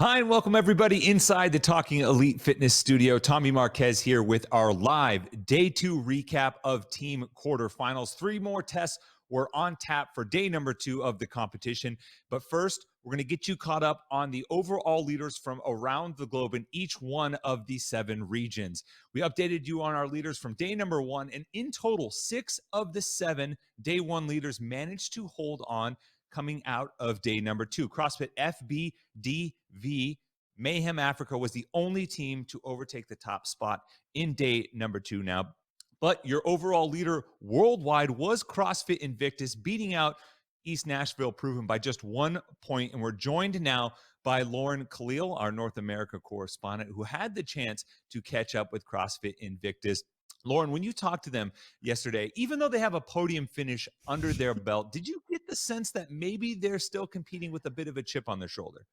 Hi, and welcome everybody inside the Talking Elite Fitness Studio. Tommy Marquez here with our live day 2 recap of team quarterfinals. 3 more tests were on tap for day number 2 of the competition. But first, we're going to get you caught up on the overall leaders from around the globe in each one of the 7 regions. We updated you on our leaders from day number 1, and in total, 6 of the 7 day 1 leaders managed to hold on coming out of day number 2. CrossFit FBDV Mayhem Africa was the only team to overtake the top spot in day number 2 now. But your overall leader worldwide was CrossFit Invictus, beating out East Nashville Proven by just 1 point. And we're joined now by Lauren Khalil, our North America correspondent, who had the chance to catch up with CrossFit Invictus. Lauren, when you talked to them yesterday, even though they have a podium finish under their belt, did you get the sense that maybe they're still competing with a bit of a chip on their shoulder?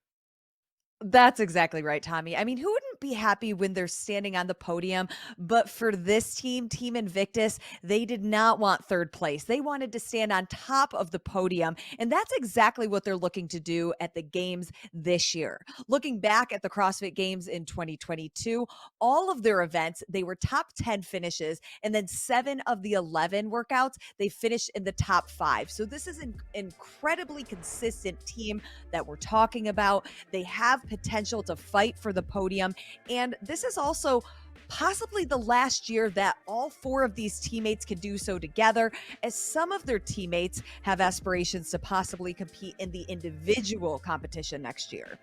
That's exactly right, Tommy. I mean, who wouldn't be happy when they're standing on the podium? But for this team, Team Invictus, they did not want third place. They wanted to stand on top of the podium. And that's exactly what they're looking to do at the games this year. Looking back at the CrossFit Games in 2022, all of their events, they were top 10 finishes. And then 7 of the 11 workouts, they finished in the top 5. So this is an incredibly consistent team that we're talking about. They have potential to fight for the podium. And this is also possibly the last year that all 4 of these teammates can do so together, as some of their teammates have aspirations to possibly compete in the individual competition next year.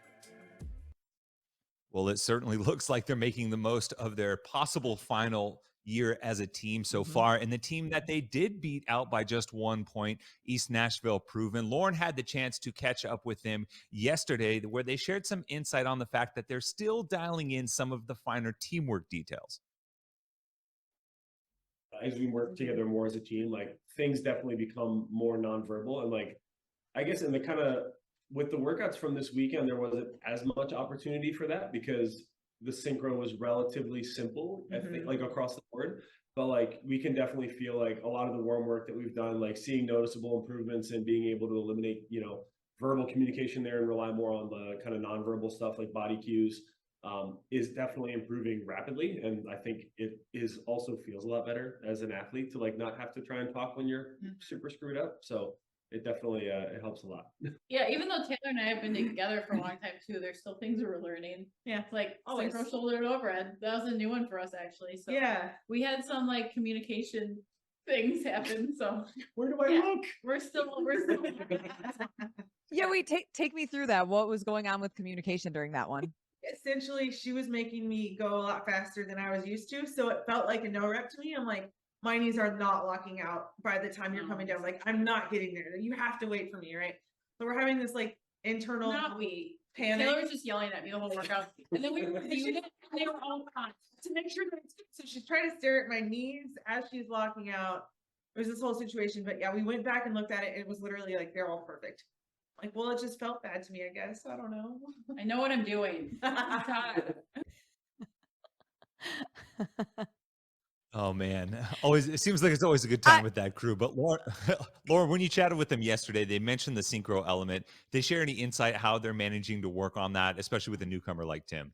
Well, it certainly looks like they're making the most of their possible final year as a team so Mhm. far. And the team that they did beat out by just 1 point, East Nashville Proven. Lauren had the chance to catch up with them yesterday, where they shared some insight on the fact that they're still dialing in some of the finer teamwork details. As we work together more as a team, like things definitely become more nonverbal. And like, I guess in the kind of with the workouts from this weekend, there wasn't as much opportunity for that because the synchro was relatively simple, I think, like across the board. But like we can definitely feel like a lot of the warm work that we've done, like seeing noticeable improvements and being able to eliminate, verbal communication there and rely more on the kind of nonverbal stuff like body cues is definitely improving rapidly. And I think it is also feels a lot better as an athlete to like not have to try and talk when you're super screwed up. So it definitely it helps a lot. Yeah, even though Taylor and I have been together for a long time too, there's still things we're learning. Yeah, it's like Always. synchro shoulder and overhead. That was a new one for us actually. So Yeah. we had some like communication things happen. So Where do I look? we're still Yeah, wait, take me through that. What was going on with communication during that one? Essentially, she was making me go a lot faster than I was used to. So it felt like a no rep to me. I'm like, my knees are not locking out by the time you're coming down. Like, I'm not getting there. You have to wait for me, right? So we're having this like internal not we. panic. Taylor was just yelling at me the whole workout. And then we reviewed it and they were all fine. To make sure that it's good. So she's trying to stare at my knees as she's locking out. There's this whole situation. But yeah, we went back and looked at it. And it was literally like, they're all perfect. Like, well, it just felt bad to me, I guess. I don't know. I know what I'm doing. I'm tired. Oh man, always it seems like it's always a good I, time with that crew. But Lauren, Lauren, when you chatted with them yesterday, they mentioned the synchro element. They share any insight how they're managing to work on that, especially with a newcomer like Tim?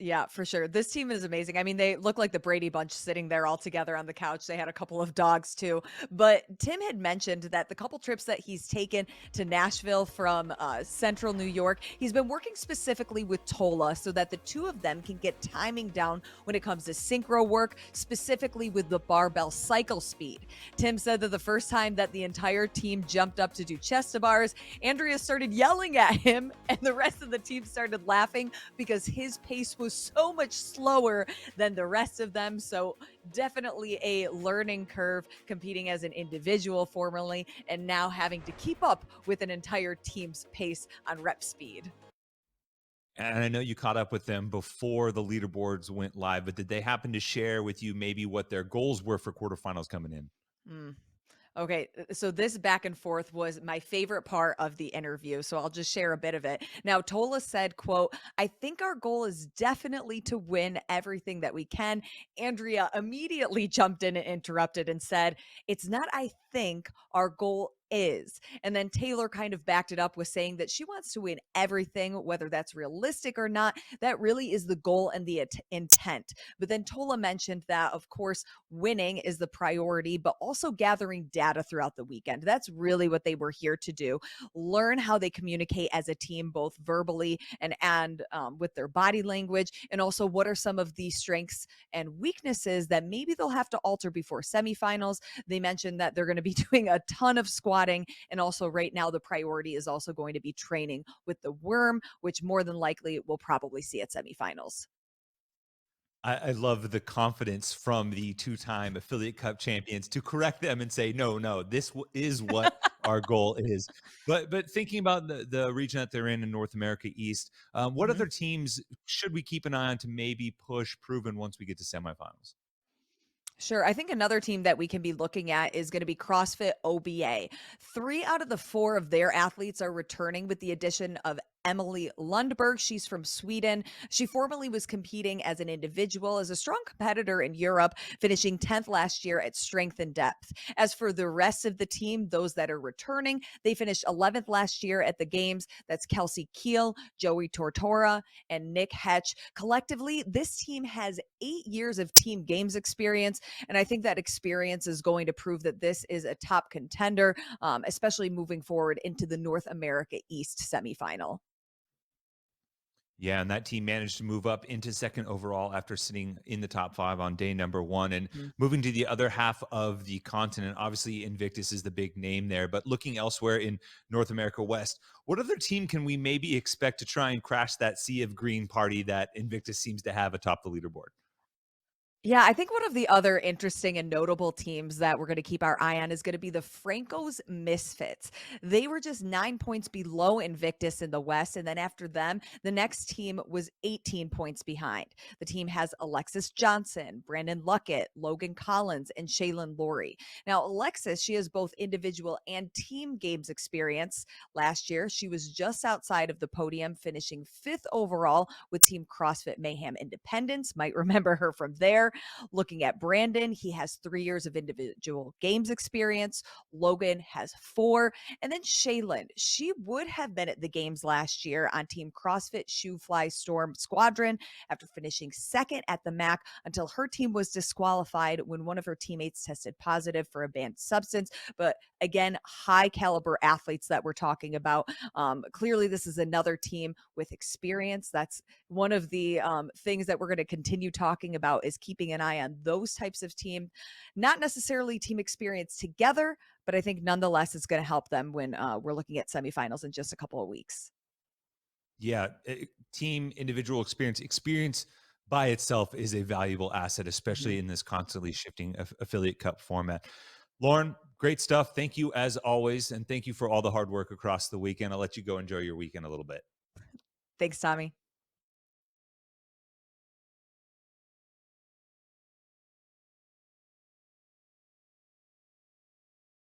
Yeah, for sure. This team is amazing. I mean, they look like the Brady Bunch sitting there all together on the couch. They had a couple of dogs too. But Tim had mentioned that the couple trips that he's taken to Nashville from central New York, he's been working specifically with Tola so that the two of them can get timing down when it comes to synchro work, specifically with the barbell cycle speed. Tim said that the first time that the entire team jumped up to do chest to bars, Andrea started yelling at him and the rest of the team started laughing because his pace was so much slower than the rest of them. So definitely a learning curve competing as an individual formerly and now having to keep up with an entire team's pace on rep speed. And I know you caught up with them before the leaderboards went live, but did they happen to share with you maybe what their goals were for quarterfinals coming in? Mm. Okay, so this back and forth was my favorite part of the interview, so I'll just share a bit of it. Now, Tola said, quote, "I think our goal is definitely to win everything that we can." Andrea immediately jumped in and interrupted and said, "It's not I think our goal is. And then Taylor kind of backed it up with saying that she wants to win everything, whether that's realistic or not. That really is the goal and the intent. But then Tola mentioned that, of course, winning is the priority, but also gathering data throughout the weekend. That's really what they were here to do. Learn how they communicate as a team, both verbally and with their body language, and also what are some of the strengths and weaknesses that maybe they'll have to alter before semifinals. They mentioned that they're going to be doing a ton of squatting, and also right now the priority is also going to be training with the worm, which more than likely we'll probably see at semifinals. I love the confidence from the two-time Affiliate Cup champions to correct them and say, no, no, this is what our goal is. But thinking about the region that they're in North America East, what Mhm. other teams should we keep an eye on to maybe push Proven once we get to semifinals? Sure. I think another team that we can be looking at is going to be CrossFit OBA. 3 out of the 4 of their athletes are returning with the addition of Emily Lundberg. She's from Sweden. She formerly was competing as an individual, as a strong competitor in Europe, finishing 10th last year at strength and depth. As for the rest of the team, those that are returning, they finished 11th last year at the games. That's Kelsey Keel, Joey Tortora, and Nick Hetch. Collectively, this team has 8 years of team games experience. And I think that experience is going to prove that this is a top contender, especially moving forward into the North America East semifinal. Yeah, and that team managed to move up into second overall after sitting in the top 5 on day number 1. And Mhm. moving to the other half of the continent, obviously Invictus is the big name there. But looking elsewhere in North America West, what other team can we maybe expect to try and crash that sea of green party that Invictus seems to have atop the leaderboard? Yeah, I think one of the other interesting and notable teams that we're going to keep our eye on is going to be the Franco's Misfits. They were just 9 points below Invictus in the West. And then after them, the next team was 18 points behind. The team has Alexis Johnson, Brandon Luckett, Logan Collins, and Shaylin Laurie. Now, Alexis, she has both individual and team games experience. Last year, she was just outside of the podium, finishing 5th overall with Team CrossFit Mayhem Independence. Might remember her from there. Looking at Brandon, he has 3 years of individual games experience. Logan has 4. And then Shaylin, she would have been at the games last year on Team CrossFit Shoe Fly Storm Squadron after finishing 2nd at the MAC until her team was disqualified when one of her teammates tested positive for a banned substance. But again, high caliber athletes that we're talking about. Clearly, this is another team with experience. That's one of the things that we're going to continue talking about, is keeping an eye on those types of team, not necessarily team experience together, but I think nonetheless it's going to help them when we're looking at semifinals in just a couple of weeks. Yeah, team individual experience by itself is a valuable asset, Mhm. especially in this constantly shifting affiliate cup format. Lauren, great stuff. Thank you as always, and thank you for all the hard work across the weekend. I'll let you go enjoy your weekend a little bit. Thanks, Tommy.